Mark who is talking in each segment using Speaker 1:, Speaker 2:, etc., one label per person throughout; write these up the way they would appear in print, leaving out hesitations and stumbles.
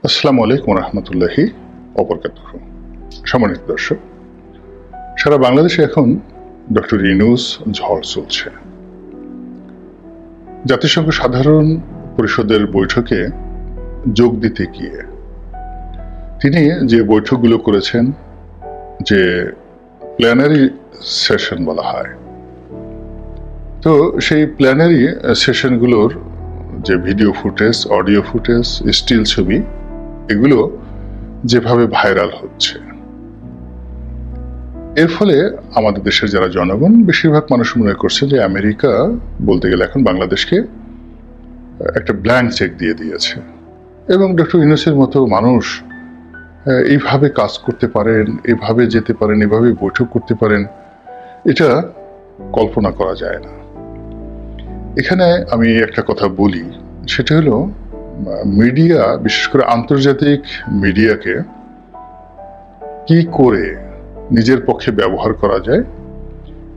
Speaker 1: আসসালামু আলাইকুম রহমতুল্লাহি ওবরকাতুহ। সম্মানিত দর্শক, সারা বাংলাদেশে এখন ডক্টর ইউনূস ঝড় চলছে। জাতিসংঘ সাধারণ পরিষদের বৈঠকে যোগ দিতে গিয়ে তিনি যে বৈঠকগুলো করেছেন, যে প্ল্যানারি সেশন বলা হয়, তো সেই প্ল্যানারি সেশনগুলোর যে video footage, audio footage, still ছবি, এগুলো যেভাবে ভাইরাল হচ্ছে, এর ফলে আমাদের দেশের যারা জনগণ, বেশিরভাগ মানুষ মনে করছে যে আমেরিকা বলতে গেলে এখন বাংলাদেশকে একটা ব্ল্যাঙ্ক চেক দিয়ে দিয়েছে এবং ডক্টর ইউনূসের মতো মানুষ এইভাবে কাজ করতে পারেন, এভাবে যেতে পারেন, এভাবে বৈঠক করতে পারেন, এটা কল্পনা করা যায় না। এখানে আমি একটা কথা বলি, সেটা হলো মিডিয়া, বিশেষ করে আন্তর্জাতিক মিডিয়াকে কি করে নিজের পক্ষে ব্যবহার করা যায়।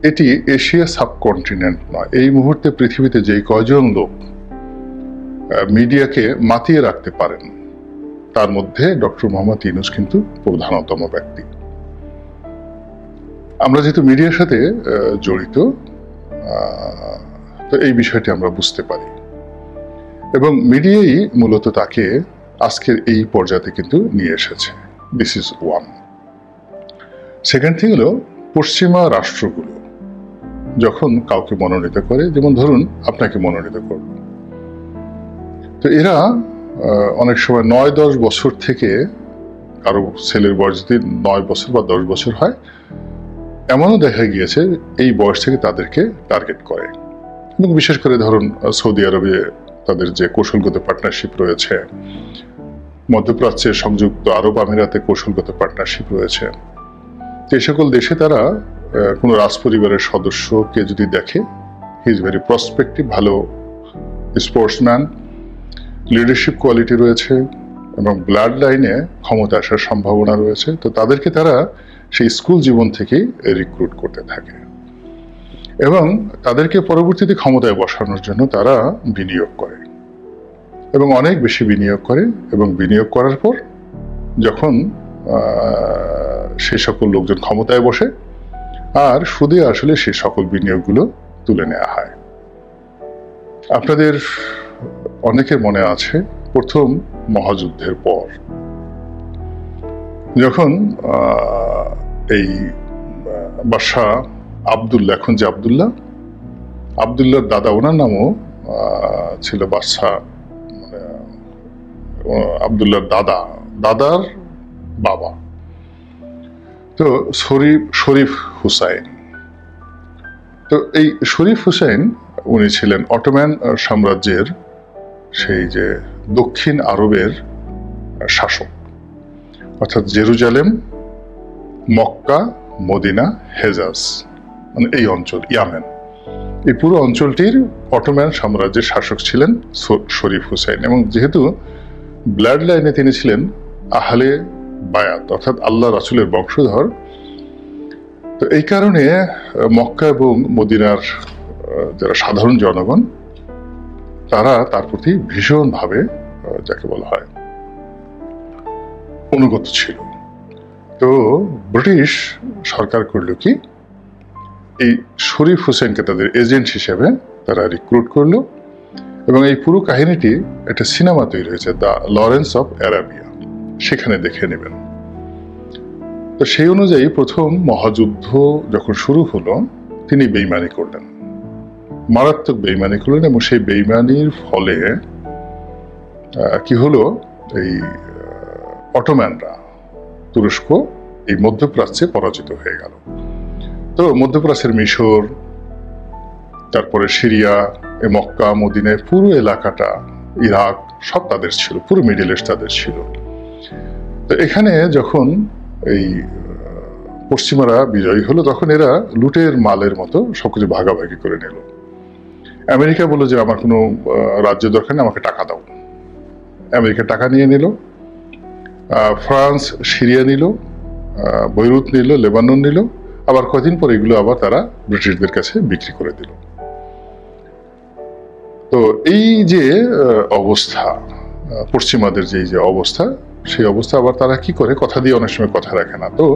Speaker 1: এটি এশিয়া সাবকন্টিনেন্ট নয়, এই মুহূর্তে পৃথিবীতে যে কয়জন লোক মিডিয়াকে মাতিয়ে রাখতে পারেন, তার মধ্যে ডক্টর মোহাম্মদ ইউনূস কিন্তু প্রধানতম ব্যক্তি। আমরা যেহেতু মিডিয়ার সাথে জড়িত, তো এই বিষয়টি আমরা বুঝতে পারি এবং মিডিয়াই মূলত তাকে আজকের এই পর্যায়ে কিন্তু নিয়ে এসেছে। This is one. Second thing হলো, পশ্চিমা রাষ্ট্রগুলো যখন কাউকে মনোনীত করে, যেমন ধরুন আপনাকে মনোনীত করল, তো এরা অনেক সময় 9-10 বছর থেকে, কারো ছেলের বয়স যদি 9 বছর বা 10 বছর হয়, এমনও দেখা গিয়েছে এই বয়স থেকে তাদেরকে টার্গেট করে। এবং বিশেষ করে ধরুন সৌদি আরবে তাদের যে কৌশলগত পার্টনারশিপ রয়েছে, মধ্যপ্রাচ্যে সংযুক্ত আরব আমিরাতে কৌশলগত পার্টনারশিপ রয়েছে, এই সকল দেশে তারা কোনো রাজপরিবারের সদস্যকে যদি দেখে, হি ইজ ভেরি প্রসপেক্টিভ, ভালো স্পোর্টসম্যান, লিডারশিপ কোয়ালিটি রয়েছে এবং ব্লাড লাইনে ক্ষমতা আসার সম্ভাবনা রয়েছে, তো তাদেরকে তারা সেই স্কুল জীবন থেকেই রিক্রুট করতে থাকে এবং তাদেরকে পরবর্তীতে ক্ষমতায় বসানোর জন্য তারা বিনিয়োগ করে এবং অনেক বেশি বিনিয়োগ করে এবং বিনিয়োগ করার পর যখন সেই সকল লোকজন ক্ষমতায় বসে, আর সুদে আসলে সেই সকল বিনিয়োগগুলো তুলে নেওয়া হয়। আপনাদের অনেকের মনে আছে, প্রথম মহাযুদ্ধের পর যখন এই বাদশাহ আবদুল্লাহ, এখন যে আবদুল্লাহর দাদা, ওনার নামও ছিল বাদশাহ, মানে আবদুল্লাহর দাদার বাবা, তো শরীফ হুসাইন। তো এই শরীফ হুসাইন উনি ছিলেন অটোম্যান সাম্রাজ্যের সেই যে দক্ষিণ আরবের শাসক, অর্থাৎ জেরুজালেম, মক্কা, মদিনা, হেজাজ, মানে এই অঞ্চল, ইয়ামেন, এই পুরো অঞ্চলটির অটোম্যান সাম্রাজ্যের শাসক ছিলেন শরীফ হুসাইন। এবং যেহেতু ব্লাড লাইনে তিনি ছিলেন আহলে বায়াত, অর্থাৎ আল্লাহ রাসূলের বংশধর, তো এই কারণে মক্কা এবং মদিনার যারা সাধারণ জনগণ, তারা তার প্রতি ভীষণভাবে, যাকে বলা হয়, অনুগত ছিল। তো ব্রিটিশ সরকার করলো কি, এই শরীফ হুসেনকে তাদের এজেন্ট হিসেবে তারা রিক্রুট করলো এবং এই পুরো কাহিনীটি একটা সিনেমা তৈরি হয়েছে, দ্য লরেন্স অফ অ্যারাবিয়া, সেখানে দেখে নেবেন। তো সেই অনুযায়ী প্রথম মহাযুদ্ধ যখন শুরু হলো, তিনি বেইমানি করলেন, মারাত্মক বেইমানি করলেন এবং সেই বেইমানির ফলে কি হলো, এই অটোম্যানরা, তুরস্ক, এই মধ্যপ্রাচ্যে পরাজিত হয়ে গেল। তো মধ্যপ্রাচ্যের মিশর, তারপরে সিরিয়া, মক্কা, মদিনায় পুরো এলাকাটা, ইরাক, সব তাদের ছিল, পুরো মিডল ইস্ট তাদের ছিল। তো এখানে যখন এই পশ্চিমারা বিজয়ী হলো, তখন এরা লুটের মালের মতো সবকিছু ভাগাভাগি করে নিল। আমেরিকা বলল যে আমার কোনো রাজ্য দরকার নেই, আমাকে টাকা দাও। আমেরিকা টাকা নিয়ে নিল, ফ্রান্স সিরিয়া নিল, বৈরুত নিল, লেবানন নিল, আবার কদিন পর এগুলো আবার তারা ব্রিটিশদের কাছে বিক্রি করে দিল। তো এই যে অবস্থা, পশ্চিমাদের যে অবস্থা, সেই অবস্থা আবার তারা কি করে, কথা দিয়ে অনেক সময় কথা রাখে না। তো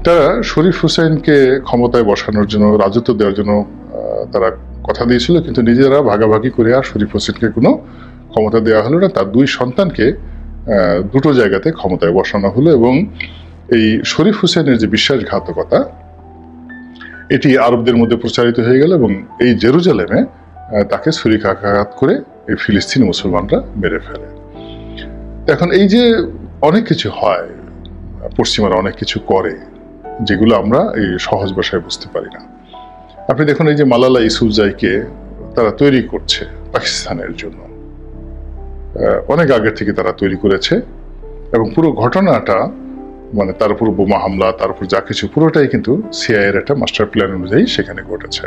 Speaker 1: তারা শরীফ হোসেনকে ক্ষমতায় বসানোর জন্য, রাজত্ব দেওয়ার জন্য তারা কথা দিয়েছিল, কিন্তু নিজেরা ভাগাভাগি করে আর শরীফ হোসেনকে কোনো ক্ষমতা দেওয়া হলো না। তার দুই সন্তানকে দুটো জায়গাতে ক্ষমতায় বসানো হলো, এবং এই শরীফ হোসেনের যে বিশ্বাসঘাতকতা, এটি আরবদের মধ্যে প্রচারিত হয়ে গেল, এবং এই জেরুজালেমে তাকে ছুরিকাঘাত করে এই ফিলিস্তিনি মুসলমানরা মেরে ফেলে। এখন এই যে অনেক কিছু হয়, পশ্চিমারা অনেক কিছু করে, যেগুলো আমরা এই সহজ ভাষায় বুঝতে পারি না। আপনি দেখুন, এই যে মালালা ইউসুফজাইকে তারা তৈরি করছে পাকিস্তানের জন্য, অনেক আগের থেকে তারা তৈরি করেছে, এবং পুরো ঘটনাটা মানে তার উপর বোমা হামলা, তার উপর যা কিছু, পুরোটাই কিন্তু সিআইএর একটা মাস্টার প্ল্যান অনুযায়ী সেখানে ঘটেছে।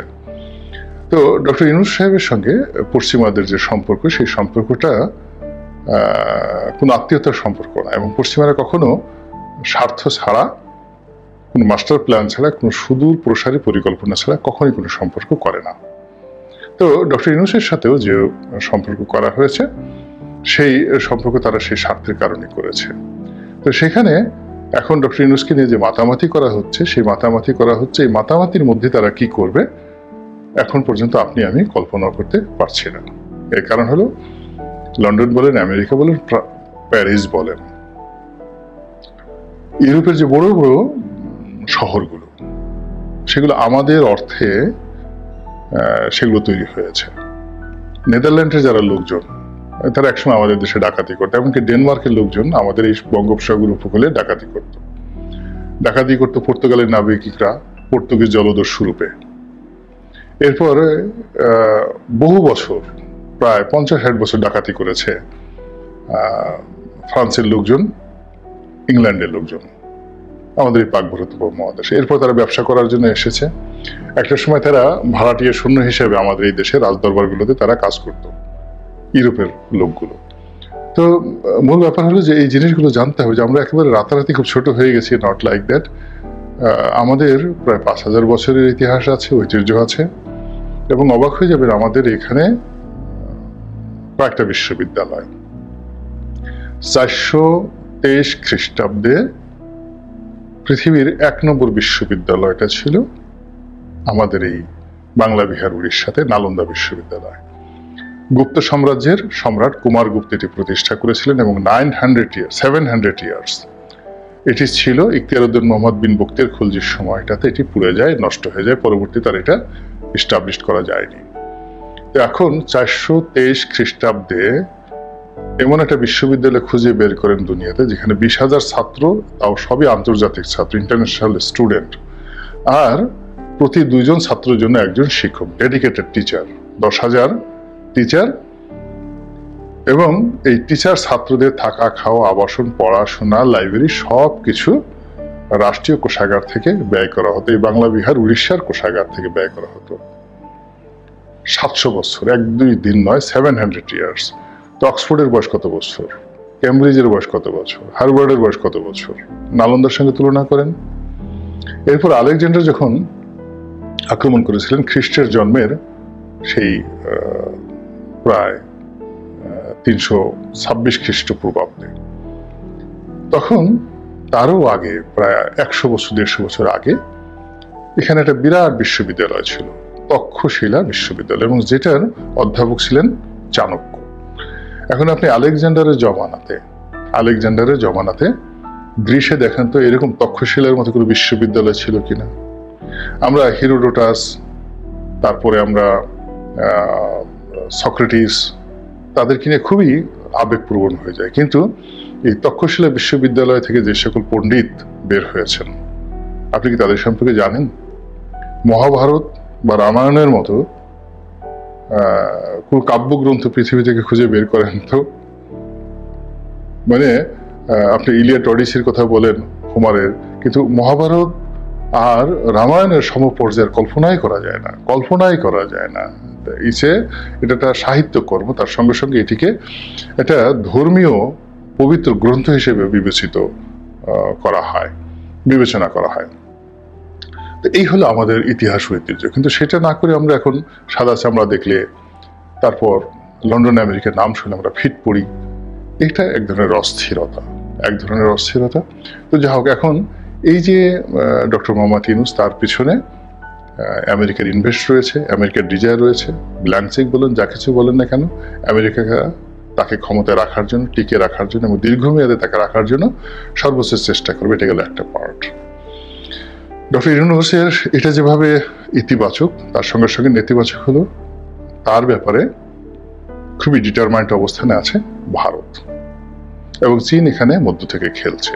Speaker 1: তো ডক্টর ইউনূস সাহেবের সঙ্গে পশ্চিমাদের যে সম্পর্ক, সেই সম্পর্কটা কোনো আত্মীয়তার সম্পর্ক না, এবং পশ্চিমারা কখনো স্বার্থ ছাড়া, কোনো মাস্টার প্ল্যান ছাড়া, কোনো সুদূর প্রসারী পরিকল্পনা ছাড়া কখনোই কোনো সম্পর্ক করে না। তো ডক্টর ইউনূসের সাথেও যে সম্পর্ক করা হয়েছে, সেই সম্পর্ক তারা সেই স্বার্থের কারণে করেছে। তো সেখানে এখন ডক্টর ইউনূসকে নিয়ে যে মাতামাতি করা হচ্ছে, সেই মাতামাতি করা হচ্ছে, এই মাতামাতির মধ্যে তারা কি করবে এখন পর্যন্ত আপনি আমি কল্পনা করতে পারছি না। এর কারণ হলো, লন্ডন বলেন, আমেরিকা বলেন, প্যারিস বলেন, ইউরোপের যে বড় বড় শহরগুলো, সেগুলো আমাদের অর্থে সেগুলো তৈরি হয়েছে। নেদারল্যান্ডের যারা লোকজন, তারা একসময় আমাদের দেশে ডাকাতি করতো, এমনকি ডেনমার্কের লোকজন আমাদের এই বঙ্গোপসাগর উপকূলে ডাকাতি করতো পর্তুগালের নাবিকরা পর্তুগিজ জলদস্যু রূপে। এরপর বহু বছর, প্রায় 50-60 বছর ডাকাতি করেছে ফ্রান্সের লোকজন, ইংল্যান্ডের লোকজন আমাদের এই পাক ভারত উপমহাদেশে। এরপর তারা ব্যবসা করার জন্য এসেছে। একটা সময় তারা ভাড়াটিয়া সৈন্য হিসেবে আমাদের এই দেশে রাজদরবারগুলোতে তারা কাজ করত, ইউরোপের লোকগুলো। তো মূল ব্যাপার হলো যে এই জিনিসগুলো জানতে হবে, যে আমরা একেবারে রাতারাতি খুব ছোট হয়ে গেছি, নট লাইক দ্যাট। আমাদের প্রায় 5000 বছরের ইতিহাস আছে, ঐতিহ্য আছে, এবং অবাক হয়ে যাবেন, আমাদের এখানে কয়েকটা বিশ্ববিদ্যালয়। 423 খ্রিস্টাব্দে পৃথিবীর 1 নম্বর বিশ্ববিদ্যালয়টা ছিল আমাদের এই বাংলা বিহার উড়িষ্যাতে নালন্দা বিশ্ববিদ্যালয়। গুপ্ত সাম্রাজ্যের সম্রাট কুমারগুপ্ত এটি প্রতিষ্ঠা করেছিলেন, এবং 700 ইয়ার্স এটি ছিল। ইখতিয়ারউদ্দিন মোহাম্মদ বিন বখতিয়ার খুলজির সময়টাতে এটি পুড়ে যায়, নষ্ট হয়ে যায়, পরবর্তীতে আর এটা এস্টাবলিশ করা যায়নি। তো এখন 423 খ্রিস্টাব্দে এমন একটা বিশ্ববিদ্যালয় খুঁজে বের করেন দুনিয়াতে, যেখানে 20,000 ছাত্র, তাও সবই আন্তর্জাতিক ছাত্র, ইন্টারন্যাশনাল স্টুডেন্ট, আর প্রতি 2 জন ছাত্রের জন্য একজন শিক্ষক, ডেডিকেটেড টিচার, 10,000 টিচার। এবং এই টিচার ছাত্রদের থাকা, খাওয়া, আবাসন, পড়াশোনা, লাইব্রেরি সবকিছু রাষ্ট্রীয় কোষাগার থেকে ব্যয় করা হতো। এই বাংলা বিহার উড়িষ্যার কোষাগার থেকে ব্যয় করা হতো। 700 বছর, 1-2 দিন নয়, 700 ইয়ার্স। তো অক্সফোর্ডের বয়স কত বছর, কেমব্রিজের বয়স কত বছর, হার্ভার্ডের বয়স কত বছর, নালন্দার সঙ্গে তুলনা করেন। এরপর আলেকজান্ডার যখন আক্রমণ করেছিলেন খ্রিস্টের জন্মের সেই প্রায় 326 খ্রিস্টপূর্বাব্দে, তখন তারও আগে, প্রায় 100 বছর 150 বছর আগে, এখানে একটা বিরাট বিশ্ববিদ্যালয় ছিল, তক্ষশিলা বিশ্ববিদ্যালয়, এবং যেটার অধ্যাপক ছিলেন চাণক্য। এখন আপনি আলেকজান্ডারের জমানাতে গ্রিসে দেখেন তো এরকম তক্ষশিলার মতো কোনো বিশ্ববিদ্যালয় ছিল কিনা। আমরা হিরোডোটাস, তারপরে আমরা সক্রেটিস, তাদেরকে নিয়ে খুবই আবেগপ্রবণ হয়ে যায়, কিন্তু এই তক্ষশিলা বিশ্ববিদ্যালয় থেকে যে সকল পণ্ডিত বের হয়েছেন, আপনি কি তাদের সম্পর্কে জানেন? মহাভারত বা রামায়ণের মতো কোন কাব্যগ্রন্থ পৃথিবী থেকে খুঁজে বের করেন তো। মানে আপনি ইলিয়াড অডিসির কথা বলেন, হোমারের, কিন্তু মহাভারত আর রামায়ণের সমপর্যায়ের কল্পনাই করা যায় না। এটা একটা সাহিত্য কর্ম, তার সঙ্গে সঙ্গে এটিকে একটা ধর্মীয় পবিত্র গ্রন্থ হিসেবে বিবেচনা করা হয়। তো এই হলো আমাদের ইতিহাস ঐতিহ্য, কিন্তু সেটা না করে আমরা এখন সাদা চামড়া দেখলে, তারপর লন্ডন আমেরিকার নাম শুনে আমরা ফিট পড়ি, এটা এক ধরনের অস্থিরতা। তো যা হোক, এখন এই যে ডক্টর মোহাম্মদ ইউনূস, তার পিছনে আমেরিকার ইনভেস্ট রয়েছে, আমেরিকার ডিজায়ার রয়েছে, ব্ল্যাঙ্ক চেক বলেন, যা কিছু বলেন না কেন, আমেরিকা তাকে ক্ষমতায় রাখার জন্য, টিকে রাখার জন্য এবং দীর্ঘমেয়াদে তাকে রাখার জন্য সর্বোচ্চ চেষ্টা করবে। এটা গেল একটা পার্ট। ডক্টর ইউনূসের এটা যেভাবে ইতিবাচক, তার সঙ্গে সঙ্গে নেতিবাচক হলো তার ব্যাপারে খুবই ডিটারমাইন্ড অবস্থানে আছে ভারত, এবং চীন এখানে মধ্য থেকে খেলছে।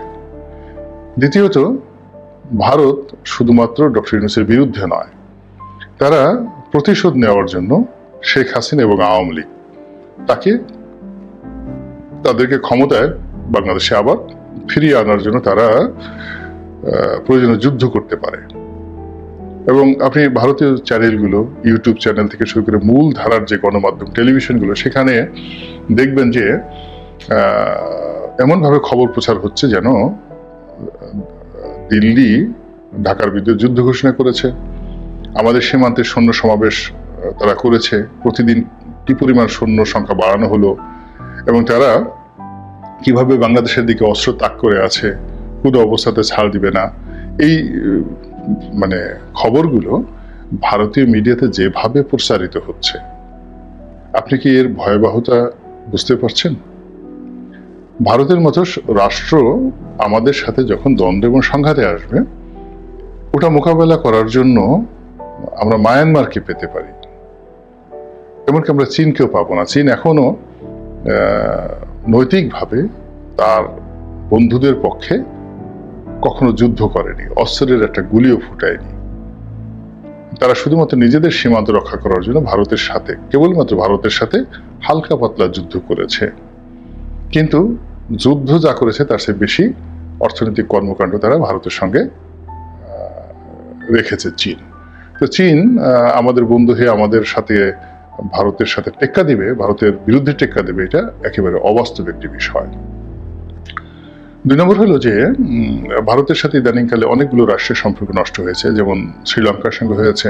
Speaker 1: দ্বিতীয়ত, ভারত শুধুমাত্র ডক্টর ইউনূসের বিরুদ্ধে নয়, তারা প্রতিশোধ নেওয়ার জন্য শেখ হাসিনা এবং আওয়ামী লীগ তাদেরকে ক্ষমতায় বাংলাদেশে আবার ফিরিয়ে আনার জন্য তারা প্রয়োজনীয় যুদ্ধ করতে পারে। এবং আপনি ভারতীয় চ্যানেলগুলো, ইউটিউব চ্যানেল থেকে শুরু করে মূল ধারার যে গণমাধ্যম টেলিভিশনগুলো, সেখানে দেখবেন যে এমনভাবে খবর প্রচার হচ্ছে যেন দিল্লি ঢাকার বিরুদ্ধে যুদ্ধ ঘোষণা করেছে, আমাদের সীমান্তে সৈন্য সমাবেশ তারা করেছে, প্রতিদিন কি পরিমাণ সৈন্য সংখ্যা বাড়ানো হলো, এবং তারা কিভাবে বাংলাদেশের দিকে অস্ত্র তাক করে আছে, কোনো অবস্থাতে ছাড় দিবে না। এই মানে খবরগুলো ভারতীয় মিডিয়াতে যেভাবে প্রচারিত হচ্ছে, আপনি কি এর ভয়াবহতা বুঝতে পারছেন? ভারতের মতো রাষ্ট্র আমাদের সাথে যখন দ্বন্দ্ব এবং সংঘাতে আসবে, ওটা মোকাবেলা করার জন্য আমরা মায়ানমারকে পেতে পারি, এমনকি আমরা চীনকেও পাবো না। চীন এখনো নৈতিকভাবে তার বন্ধুদের পক্ষে কখনো যুদ্ধ করেনি, অস্ত্রের একটা গুলিও ফুটায়নি। তারা শুধুমাত্র নিজেদের সীমান্ত রক্ষা করার জন্য কেবলমাত্র ভারতের সাথে হালকা পাতলা যুদ্ধ করেছে। কিন্তু যুদ্ধ যা করেছে তার চেয়ে বেশি অর্থনৈতিক কর্মকাণ্ড তারা ভারতের সঙ্গে রেখেছে চীন। তো চীন আমাদের বন্ধু হয়ে আমাদের সাথে ভারতের সাথে টেক্কা দিবে, ভারতের বিরুদ্ধে টেক্কা দেবে, এটা একেবারে অবাস্তব একটি বিষয়। 2 নম্বর হলো যে ভারতের সাথে ইদানিংকালে অনেকগুলো রাষ্ট্রের সম্পর্ক নষ্ট হয়েছে, যেমন শ্রীলঙ্কার সঙ্গে হয়েছে,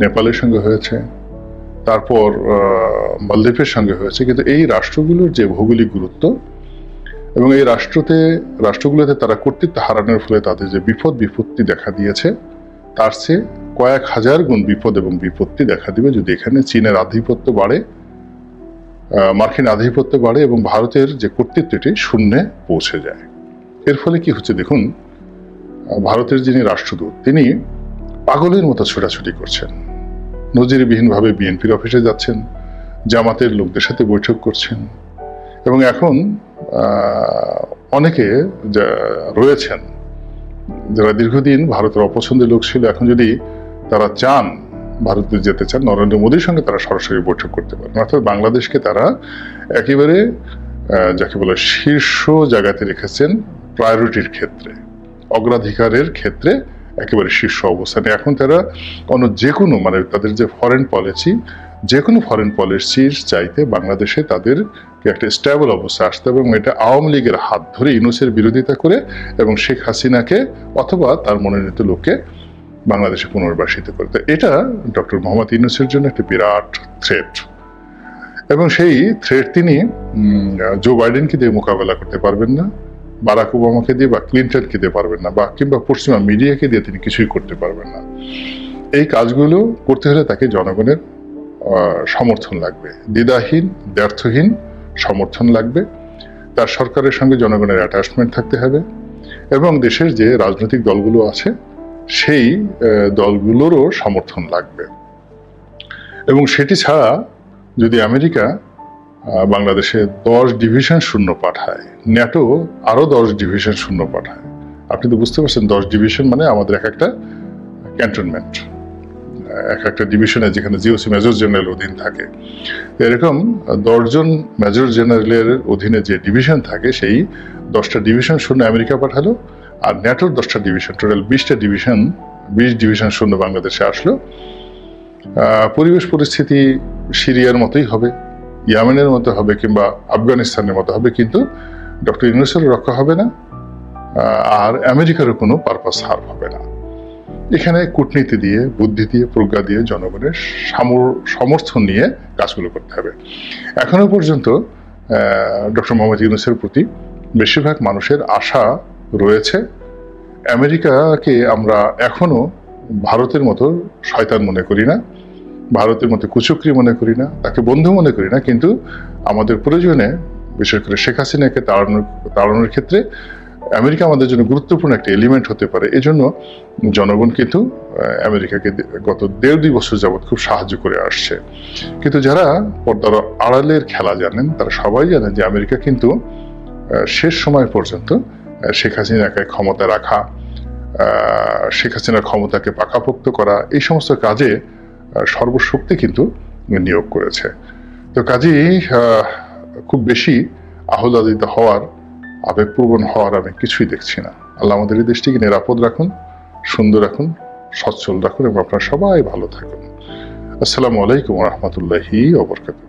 Speaker 1: নেপালের সঙ্গে হয়েছে, তারপর মালদ্বীপের সঙ্গে হয়েছে। কিন্তু এই রাষ্ট্রগুলোর যে ভৌগোলিক গুরুত্ব এবং এই রাষ্ট্রগুলোতে তারা কর্তৃত্ব হারানোর ফলে তাদের যে বিপত্তি দেখা দিয়েছে, তার চেয়ে কয়েক হাজার গুণ বিপদ এবং বিপত্তি দেখা দিবে যদি এখানে চীনের আধিপত্য বাড়ে, মার্কিন আধিপত্য বাড়ে এবং ভারতের যে কর্তৃত্বটি শূন্যে পৌঁছে যায়। এর ফলে কি হচ্ছে দেখুন, ভারতের যিনি রাষ্ট্রদূত তিনি পাগলের মতো ছোটাছুটি করছেন, নজিরবিহীনভাবে বিএনপির অফিসে যাচ্ছেন, জামাতের লোকদের সাথে বৈঠক করছেন, এবং এখন অনেকে রয়েছেন যারা দীর্ঘদিন ভারতের অপছন্দের লোক ছিল, এখন যদি তারা চান, ভারতে যেতে চান, নরেন্দ্র মোদীর সঙ্গে তারা সরাসরি বৈঠক করতে পারেন। অর্থাৎ বাংলাদেশকে তারা একেবারে যাকে বলে শীর্ষ জায়গাতে রেখেছেন, প্রায়োরিটির ক্ষেত্রে, অগ্রাধিকারের ক্ষেত্রে একেবারে শীর্ষ অবস্থানে। এখন তারা যে কোনো মানে তাদের যে ফরেন পলিসি, যে কোনো ফরেন পলিসির চাইতে বাংলাদেশে তাদেরকে একটা স্টেবল অবস্থা আসতে হবে, এবং এটা আওয়ামী লীগের হাত ধরে ইউনূসের বিরোধিতা করে এবং শেখ হাসিনাকে অথবা তার মনোনীত লোককে বাংলাদেশে পুনর্বাসিত করতে। এটা ডক্টর মোহাম্মদ ইউনূসের জন্য একটা বিরাট থ্রেট, এবং সেই থ্রেট তিনি জো বাইডেনকে দিয়ে মোকাবেলা করতে পারবেন না, বারাক ওবামাকে দিয়ে বা ক্লিন্টনকে দিয়ে পারবেন না, বা কিংবা পশ্চিমা মিডিয়াকে দিয়ে তিনি কিছুই করতে পারবেন না। এই কাজগুলো করতে হলে তাকে জনগণের সমর্থন লাগবে, দ্বিধাহীন ব্যর্থহীন সমর্থন লাগবে, তার সরকারের সঙ্গে জনগণের অ্যাটাচমেন্ট থাকতে হবে, এবং দেশের যে রাজনৈতিক দলগুলো আছে সেই দলগুলোরও সমর্থন লাগবে। এবং সেটি ছাড়া যদি আমেরিকা বাংলাদেশে 10 ডিভিশন সৈন্য পাঠায়, ন্যাটো আরো 10 ডিভিশন সৈন্য পাঠায়, আপনি তো বুঝতে পারছেন 10 ডিভিশন মানে আমাদের একটা ক্যান্টনমেন্ট, একটা ডিভিশনে যেখানে জিওসি মেজর জেনারেল অধীন থাকে, এরকম 10 জন মেজর জেনারেলের অধীনে যে ডিভিশন থাকে, সেই 10টা ডিভিশন সৈন্য আমেরিকা পাঠালো, আর ন্যাটোর 10টা ডিভিশন, টোটাল 20 ডিভিশন সৈন্য বাংলাদেশে আসলো। পরিবেশ পরিস্থিতি সিরিয়ার মতোই হবে, ইয়েমেনের মতো হবে, কিংবা আফগানিস্তানের মতো হবে, কিন্তু ডক্টর ইউনূসের রক্ষা হবে না, আর আমেরিকারও কোনো পারপাস সার্ভ হবে না। এখানে কূটনীতি দিয়ে, বুদ্ধি দিয়ে, প্রজ্ঞা দিয়ে, জনগণের সমর্থন নিয়ে কাজগুলো করতে হবে। এখনো পর্যন্ত ডক্টর মোহাম্মদ ইউনূসের প্রতি বেশিরভাগ মানুষের আশা রয়েছে। আমেরিকাকে আমরা এখনো ভারতের মতো শয়তান মনে করি না, ভারতের মতো কুচক্রি মনে করি না, তাকে বন্ধু মনে করি না, কিন্তু আমাদের প্রয়োজনে বিশেষ করে শেখ হাসিনাকে তাড়ানোর ক্ষেত্রে আমেরিকা আমাদের জন্য গুরুত্বপূর্ণ একটা এলিমেন্ট হতে পারে। এজন্য জনগণ কিন্তু আমেরিকাকে গত 1.5-2 বছর যাবৎ খুব সাহায্য করে আসছে। কিন্তু যারা পর্দার আড়ালের খেলা জানেন তারা সবাই জানেন যে আমেরিকা কিন্তু শেষ সময় পর্যন্ত শেখ হাসিনাকে ক্ষমতা রাখা, শেখ হাসিনার ক্ষমতাকে পাকাপোক্ত করা, এই সমস্ত কাজে সর্বশক্তি কিন্তু নিয়োগ করেছে। তো কাজেই খুব বেশি আহ্লাদিত হওয়ার, আবেগপ্রবণ হওয়ার আমি কিছুই দেখছি না। আল্লাহ আমাদের এই দেশটিকে নিরাপদ রাখুন, সুন্দর রাখুন, সচ্ছল রাখুন এবং আপনারা সবাই ভালো থাকুন। আসসালামু আলাইকুম ওয়া রাহমাতুল্লাহি ওয়া বারাকাতুহু।